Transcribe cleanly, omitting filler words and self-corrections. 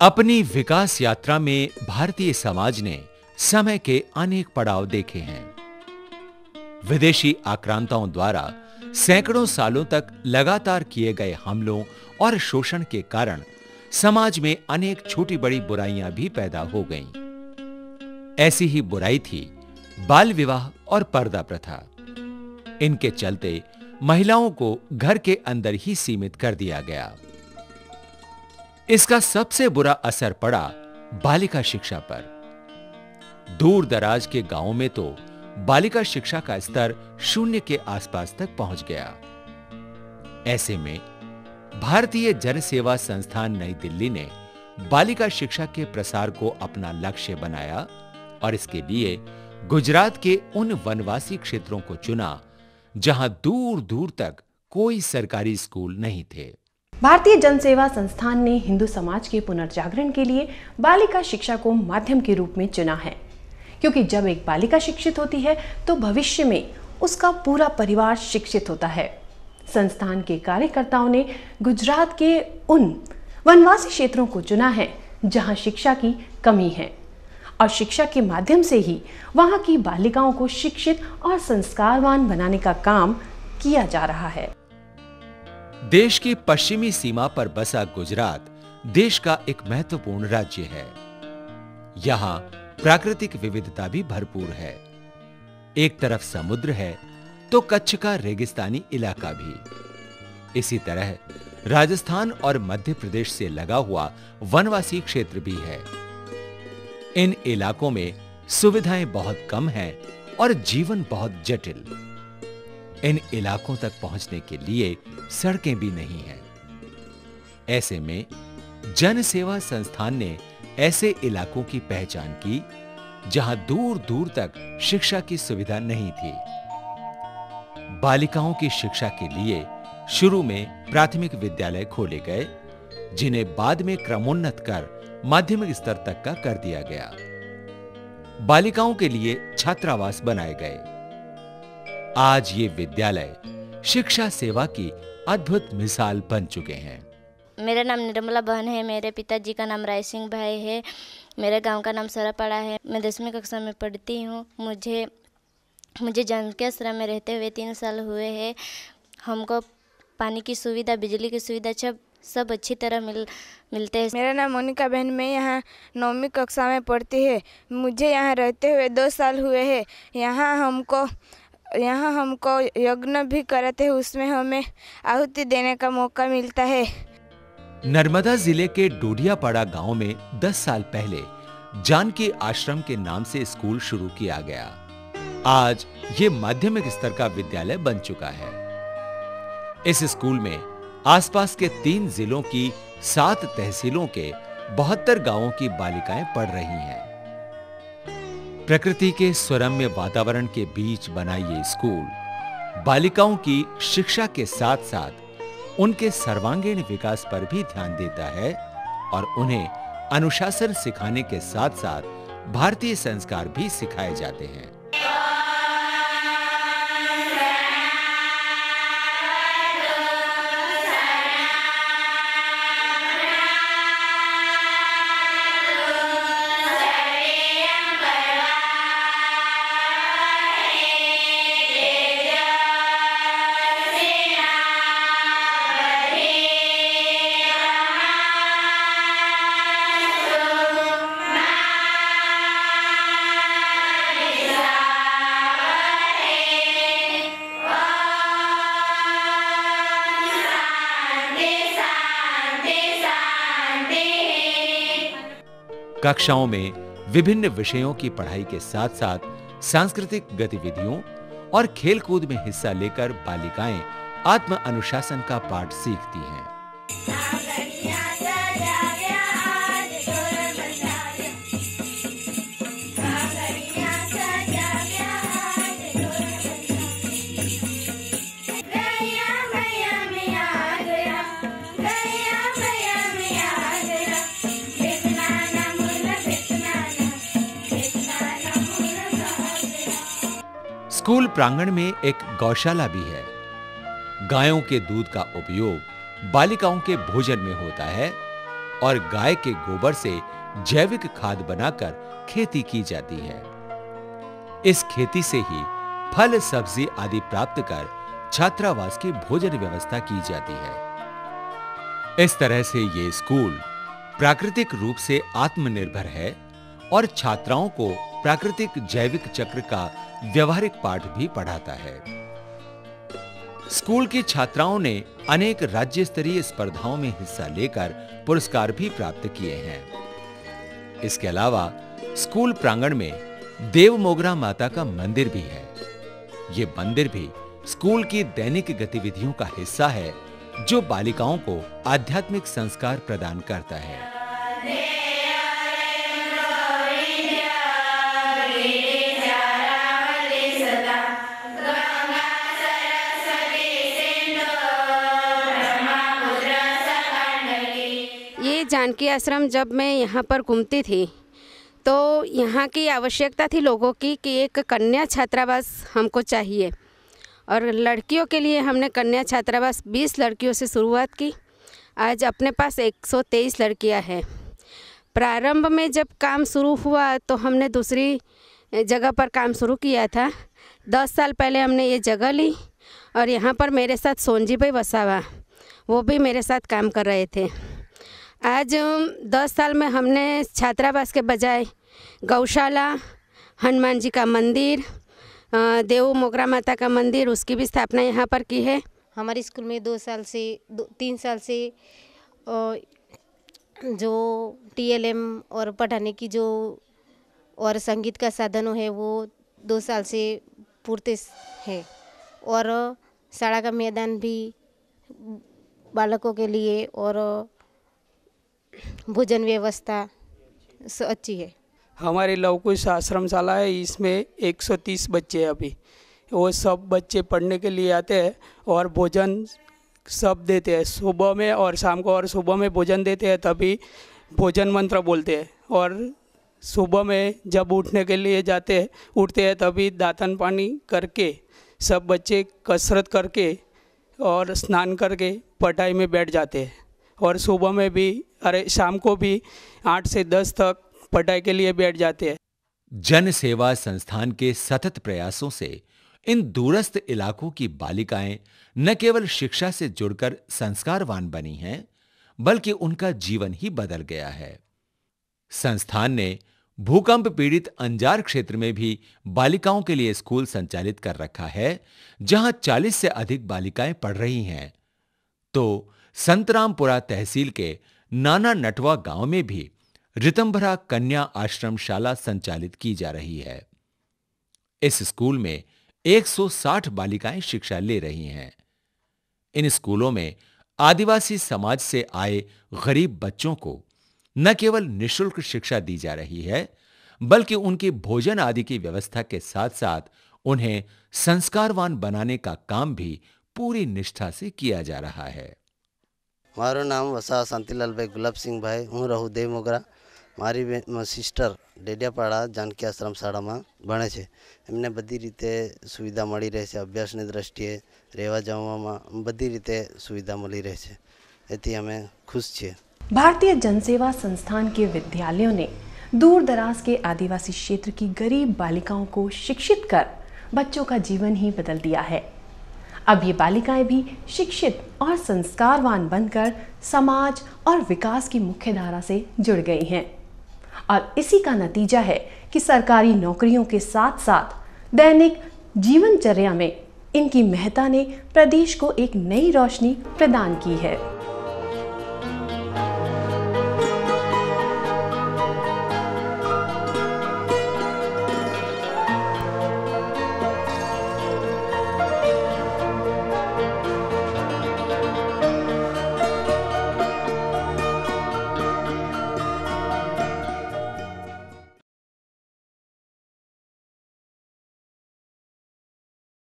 अपनी विकास यात्रा में भारतीय समाज ने समय के अनेक पड़ाव देखे हैं। विदेशी आक्रांताओं द्वारा सैकड़ों सालों तक लगातार किए गए हमलों और शोषण के कारण समाज में अनेक छोटी बड़ी बुराइयां भी पैदा हो गईं। ऐसी ही बुराई थी बाल विवाह और पर्दा प्रथा। इनके चलते महिलाओं को घर के अंदर ही सीमित कर दिया गया। इसका सबसे बुरा असर पड़ा बालिका शिक्षा पर। दूर दराज के गांवों में तो बालिका शिक्षा का स्तर शून्य के आसपास तक पहुंच गया। ऐसे में भारतीय जन सेवा संस्थान नई दिल्ली ने बालिका शिक्षा के प्रसार को अपना लक्ष्य बनाया और इसके लिए गुजरात के उन वनवासी क्षेत्रों को चुना जहां दूर दूर तक कोई सरकारी स्कूल नहीं थे। भारतीय जन सेवा संस्थान ने हिंदू समाज के पुनर्जागरण के लिए बालिका शिक्षा को माध्यम के रूप में चुना है, क्योंकि जब एक बालिका शिक्षित होती है तो भविष्य में उसका पूरा परिवार शिक्षित होता है। संस्थान के कार्यकर्ताओं ने गुजरात के उन वनवासी क्षेत्रों को चुना है जहां शिक्षा की कमी है और शिक्षा के माध्यम से ही वहां की बालिकाओं को शिक्षित और संस्कारवान बनाने का काम किया जा रहा है। देश की पश्चिमी सीमा पर बसा गुजरात देश का एक महत्वपूर्ण राज्य है। यहां प्राकृतिक विविधता भी भरपूर है। एक तरफ समुद्र है तो कच्छ का रेगिस्तानी इलाका भी। इसी तरह राजस्थान और मध्य प्रदेश से लगा हुआ वनवासी क्षेत्र भी है। इन इलाकों में सुविधाएं बहुत कम हैं और जीवन बहुत जटिल। इन इलाकों तक पहुंचने के लिए सड़कें भी नहीं हैं। ऐसे में जन सेवा संस्थान ने ऐसे इलाकों की पहचान की जहां दूर दूर तक शिक्षा की सुविधा नहीं थी। बालिकाओं की शिक्षा के लिए शुरू में प्राथमिक विद्यालय खोले गए, जिन्हें बाद में क्रमोन्नत कर माध्यमिक स्तर तक का कर दिया गया। बालिकाओं के लिए छात्रावास बनाए गए। आज ये विद्यालय शिक्षा सेवा की अद्भुत मिसाल बन चुके हैं। मेरा नाम निर्मला बहन है। मेरे पिताजी का नाम राय सिंह भाई है। मेरे गांव का नाम सरापाड़ा है। मैं 10वीं कक्षा में पढ़ती हूँ। मुझे जानकी आश्रम में रहते हुए 3 साल हुए हैं। हमको पानी की सुविधा, बिजली की सुविधा सब अच्छी तरह मिलते हैं। मेरा नाम मोनिका बहन, मैं यहाँ 9वीं कक्षा में पढ़ती है। मुझे यहाँ रहते हुए 2 साल हुए हैं। यहाँ हमको यज्ञ भी कराते हैं, उसमें हमें आहुति देने का मौका मिलता है। नर्मदा जिले के डोडियापाड़ा गांव में 10 साल पहले जानकी आश्रम के नाम से स्कूल शुरू किया गया। आज ये माध्यमिक स्तर का विद्यालय बन चुका है। इस स्कूल में आसपास के 3 जिलों की 7 तहसीलों के 72 गांवों की बालिकाएं पढ़ रही हैं। प्रकृति के सुरम्य वातावरण के बीच बना ये स्कूल बालिकाओं की शिक्षा के साथ साथ उनके सर्वांगीण विकास पर भी ध्यान देता है और उन्हें अनुशासन सिखाने के साथ साथ भारतीय संस्कार भी सिखाए जाते हैं। कक्षाओं में विभिन्न विषयों की पढ़ाई के साथ साथ सांस्कृतिक गतिविधियों और खेलकूद में हिस्सा लेकर बालिकाएं आत्म अनुशासन का पाठ सीखती हैं। स्कूल प्रांगण में एक गौशाला भी है। गायों के दूध का उपयोग बालिकाओं के भोजन में होता है और गाय के गोबर से जैविक खाद बनाकर खेती की जाती है। इस खेती से ही फल सब्जी आदि प्राप्त कर छात्रावास की भोजन व्यवस्था की जाती है। इस तरह से ये स्कूल प्राकृतिक रूप से आत्मनिर्भर है और छात्राओं को प्राकृतिक जैविक चक्र का व्यवहारिक पाठ भी पढ़ाता है। स्कूल की छात्राओं ने अनेक राज्य स्तरीय स्पर्धाओं में हिस्सा लेकर पुरस्कार भी प्राप्त किए हैं। इसके अलावा स्कूल प्रांगण में देव मोगरा माता का मंदिर भी है। ये मंदिर भी स्कूल की दैनिक गतिविधियों का हिस्सा है, जो बालिकाओं को आध्यात्मिक संस्कार प्रदान करता है। ये जानकी आश्रम जब मैं यहाँ पर घूमती थी तो यहाँ की आवश्यकता थी लोगों की कि एक कन्या छात्रावास हमको चाहिए, और लड़कियों के लिए हमने कन्या छात्रावास 20 लड़कियों से शुरुआत की। आज अपने पास 123 लड़कियाँ हैं। प्रारंभ में जब काम शुरू हुआ तो हमने दूसरी जगह पर काम शुरू किया था। 10 साल पहले हमने ये जगह ली और यहाँ पर मेरे साथ सोनजी भाई वसावा, वो भी मेरे साथ काम कर रहे थे। आज 10 साल में हमने छात्रावास के बजाय गौशाला, हनुमान जी का मंदिर, देव मोगरा माता का मंदिर, उसकी भी स्थापना यहाँ पर की है। हमारे स्कूल में 3 साल से जो TLM और पढ़ाने की जो और संगीत का साधनों है वो 2 साल से पूर्ति है, और शाला का मैदान भी बालकों के लिए और भोजन व्यवस्था अच्छी है। हमारी लवकुश आश्रमशाला है, इसमें 130 बच्चे हैं अभी। वो सब बच्चे पढ़ने के लिए आते हैं और भोजन सब देते हैं सुबह में और शाम को, और सुबह में भोजन देते हैं तभी भोजन मंत्र बोलते हैं, और सुबह में जब उठने के लिए उठते हैं तभी दातन पानी करके सब बच्चे कसरत करके और स्नान करके पढ़ाई में बैठ जाते हैं, और सुबह में भी शाम को भी 8 से 10 तक पढ़ाई के लिए बैठ जाते हैं। जन सेवा संस्थान के सतत प्रयासों से इन दूरस्थ इलाकों की बालिकाएं न केवल शिक्षा से जुड़कर संस्कारवान बनी हैं, बल्कि उनका जीवन ही बदल गया है। संस्थान ने भूकंप पीड़ित अंजार क्षेत्र में भी बालिकाओं के लिए स्कूल संचालित कर रखा है, जहां 40 से अधिक बालिकाएं पढ़ रही हैं। तो संतरामपुरा तहसील के नाना नटवा गांव में भी ऋतंभरा कन्या आश्रमशाला संचालित की जा रही है। इस स्कूल में 160 बालिकाएं शिक्षा ले रही हैं। इन स्कूलों में आदिवासी समाज से आए गरीब बच्चों को न केवल निःशुल्क शिक्षा दी जा रही है, बल्कि उनके भोजन आदि की व्यवस्था के साथ साथ उन्हें संस्कारवान बनाने का काम भी पूरी निष्ठा से किया जा रहा है। मारो नाम वसा शांतिलाल भाई गुलाब सिंह भाई, हूँ रहू देव मोगरा। मारी सिस्टर डेडियापाड़ा जानकी आश्रम शाला में भणे छे। एमने बधी रीते सुविधा मळी रहे छे, अभ्यासनी दृष्टिए રહેવા જવામાં બધી રીતે સુવિધા મળી રહે છે, એથી અમે खुश છીએ। भारतीय जनसेवा संस्थान के विद्यालयों ने दूर दराज के आदिवासी क्षेत्र की गरीब बालिकाओं को शिक्षित कर बच्चों का जीवन ही बदल दिया है। अब ये बालिकाएं भी शिक्षित और संस्कारवान बनकर समाज और विकास की मुख्य धारा से जुड़ गई हैं, और इसी का नतीजा है कि सरकारी नौकरियों के साथ साथ दैनिक जीवनचर्या में इनकी महत्ता ने प्रदेश को एक नई रोशनी प्रदान की है।